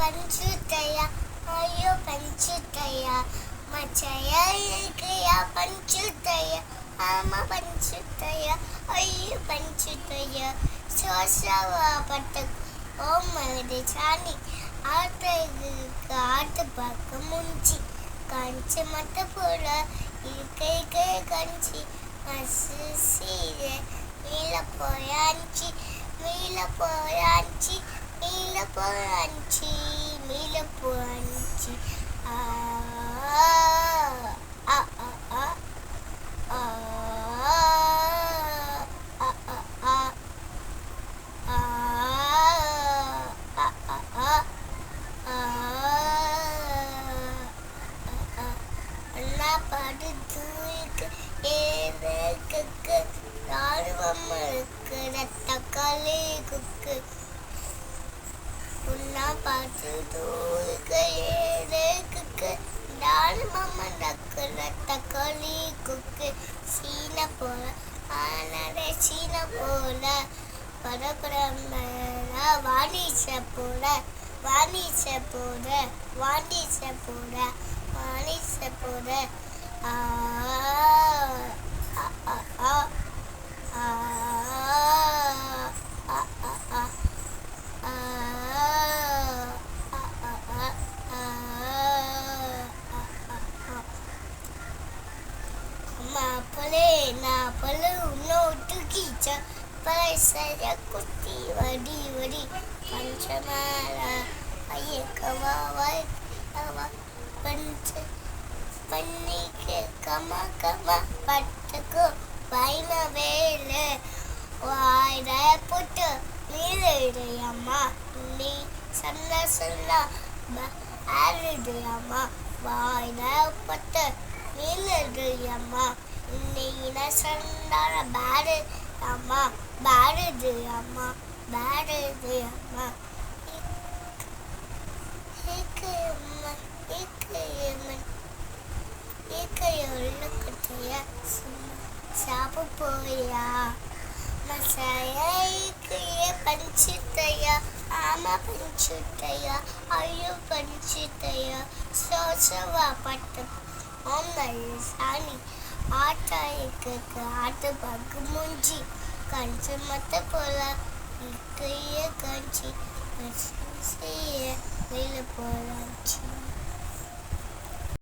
పంచుతయ్యా అయ్యో పంచుతయ్యా మచ్చయ్యా ఇకయ్యా పంచుతయ్యా అమ్మ పంచుతయ్యా అయ్యో పంచుతయ్యా சோசாவா பட்டம் ஓ மகடி சாணி ஆட்டு பார்க்க முஞ்சி கஞ்சி மத்த போல இருக்கை கஞ்சி மசு சீர மீள போயாஞ்சி மீள போயாஞ்சி மீள போயாஞ்சி மீள போயாஞ்சி ஆ ஆ ஆ ஆ படுத்துக்கு ஏதற்கு ராணுவம் இருக்கிற தக்காளி குக்கு உன்னா படுத்துக்கு ஏதற்கு ராணுவம் இருக்கிற தக்காளி குக்கு சீன போல ஆனடே சீன போல பரபரம வாணிச போல வாணிச போல வாணிச போல வாணிச போல ஆ ஆ ஆ ஆ மாப்பிளே நான் பழு நோட்டு கீச்ச பழசைய குத்தி வடி வடி பஞ்சமால ஐயக்கவா பஞ்ச பண்ணிக்கு கமா கமா பட்டுக்கு பைன வேலை வாயிட போட்டு நீரிடையம்மா நீ சொன்ன சொல்ல ஆறிடையம்மா வாயிட போட்டு நீரிடையம்மா நீ சொன்னார பேடு அம்மா பேடுது அம்மா பேடுது அம்மா சாப்பு போயா மசாய பஞ்சுத்தையா ஆமா பஞ்சுத்தையா ஐயோ பஞ்சுத்தையா சோசவா பட்டம் ஓமல் சாணி ஆட்டாய்க்கு ஆட்டு பக்கு முஞ்சி கஞ்சி மத்த போல இக்கைய கஞ்சி வெளில போலாச்சு